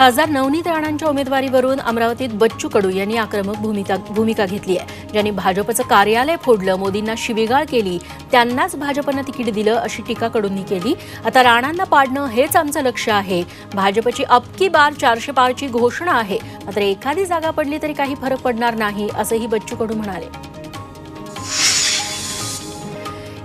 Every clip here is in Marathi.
खासदार नवनीत राणांच्या उमेदवारीवरून अमरावतीत बच्चू कडू यांनी आक्रमक भूमिका घेतली आहे. ज्यांनी भाजपचं कार्यालय फोडलं, मोदींना शिवीगाळ केली, त्यांनाच भाजपनं तिकीट दिलं अशी टीका कडूंनी केली. आता राणांना पाडणं हेच आमचं लक्ष्य आहे. भाजपची अबकी बार 400 पारची घोषणा आहे, मात्र एखादी जागा पडली तरी काही फरक पडणार नाही असंही बच्चू कडू म्हणाले.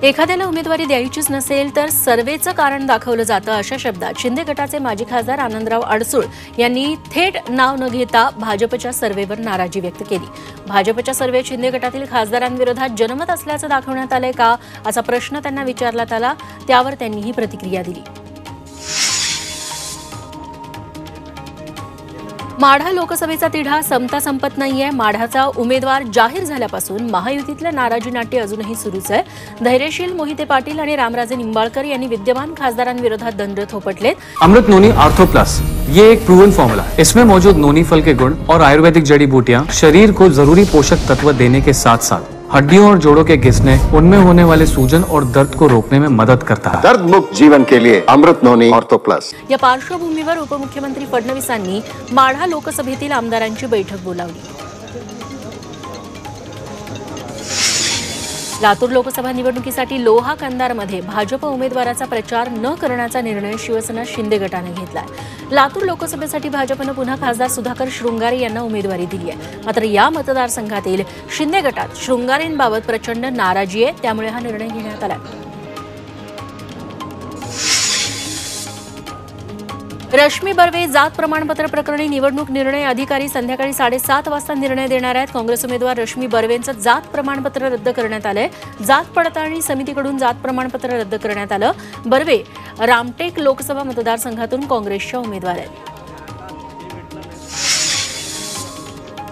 एखाद्याला उमेदवारी द्यायचीच नसेल तर सर्वेचं कारण दाखवलं जातं अशा शब्दात शिंदे गटाचे माजी खासदार आनंदराव अडसूळ यांनी थेट नाव न घेता भाजपच्या सर्व्हेवर नाराजी व्यक्त केली. भाजपच्या सर्व्हेत शिंदे गटातील खासदारांविरोधात जनमत असल्याचं दाखवण्यात आलंय का असा प्रश्न त्यांना विचारण्यात आला. त्यावर त्यांनी ही प्रतिक्रिया दिली. माढा लोकसभेचा तिढा संपत नाहीये. माढाचा उमेदवार जाहीर झाल्यापासून महायुतीतलं नाराजी नाट्य अजूनही सुरूच आहे. धैर्यशील मोहिते पाटील आणि रामराजे निंबाळकर यांनी विद्यमान खासदारांविरोधात दंड थोपटलेत. अमृत नोनी आर्थो प्लस ये एक प्रूवन फॉर्मूला है. इसमें मौजूद नोनी फल के गुण और आयुर्वेदिक जड़ी बूटियां शरीर को जरूरी पोषक तत्व देने के साथ साथ हड्डियों और जोड़ों के घिसने, उनमें होने वाले सूजन और दर्द को रोकने में मदद करता है. दर्द मुक्त जीवन के लिए अमृत नोनी ऑर्थो प्लस. या पार्श्वभूमीवर उपमुख्यमंत्री फडणवीसांनी माढा लोकसभेतील आमदारांची बैठक बोलावली. लातूर लोकसभा निवडणुकीसाठी लोहा कंधारमध्ये भाजप उमेदवाराचा प्रचार न करण्याचा निर्णय शिवसेना शिंदे गटाने घेतलाय. लातूर लोकसभेसाठी भाजपनं पुन्हा खासदार सुधाकर शृंगारे यांना उमेदवारी दिली आहे. मात्र या मतदारसंघातील शिंदे गटात शृंगारेंबाबत प्रचंड नाराजी आहे. त्यामुळे हा निर्णय घेण्यात आला. रश्मी बर्वे जात प्रमाणपत्र प्रकरणी निवडणूक निर्णय अधिकारी संध्याकाळी 7:30 वाजता निर्णय देणार आहेत. काँग्रेस उमेदवार रश्मी बर्वेंचं जात प्रमाणपत्र रद्द करण्यात आलंय. जात पडताळणी समितीकडून जात प्रमाणपत्र रद्द करण्यात आलं. बर्वे रामटेक लोकसभा मतदारसंघातून काँग्रेसच्या उमेदवार आहेत.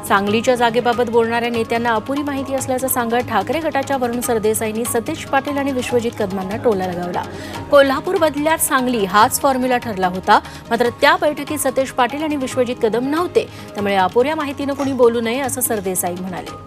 सांगलीच्या जागेबाबत बोलणाऱ्या नेत्यांना अपुरी माहिती असल्याचं सांगत ठाकरे गटाच्या वरुण सरदेसाईंनी सतीश पाटील आणि विश्वजित कदमांना टोला लगावला. कोल्हापूर बदल्यात सांगली हाच फॉर्म्युला ठरला होता. मात्र त्या बैठकीत सतीश पाटील आणि विश्वजित कदम नव्हते. त्यामुळे अपुऱ्या माहितीनं कुणी बोलू नये असं सरदेसाई म्हणाले.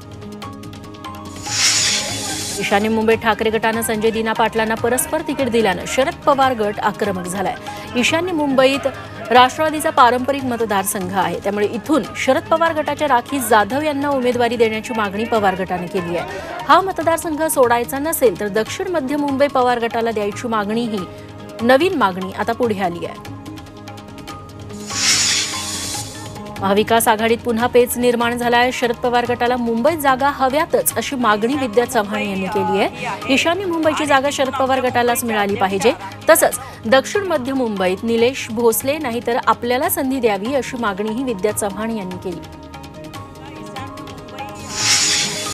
ईशान्य मुंबईत ठाकरे गटानं संजय दिना पाटलांना परस्पर तिकीट दिल्यानं शरद पवार गट आक्रमक झालाय. ईशान्य मुंबईत राष्ट्रवादीचा पारंपरिक मतदारसंघ आहे. त्यामुळे इथून शरद पवार गटाच्या राखी जाधव यांना उमेदवारी देण्याची मागणी पवार गटाने केली आहे. हा मतदारसंघ सोडायचा नसेल तर दक्षिण मध्य मुंबई पवार गटाला द्यायची मागणी ही नवीन मागणी आता पुढे आली आहे. महाविकास आघाडीत पुन्हा पेच निर्माण झालाय. शरद पवार गटाला मुंबईत जागा हव्यातच अशी मागणी विद्या चव्हाण यांनी केली आहे. ईशान्य मुंबईची जागा शरद पवार गटालाच मिळाली पाहिजे. तसंच दक्षिण मध्य मुंबईत निलेश भोसले नाहीतर आपल्याला संधी द्यावी अशी मागणीही विद्या चव्हाण यांनी केली.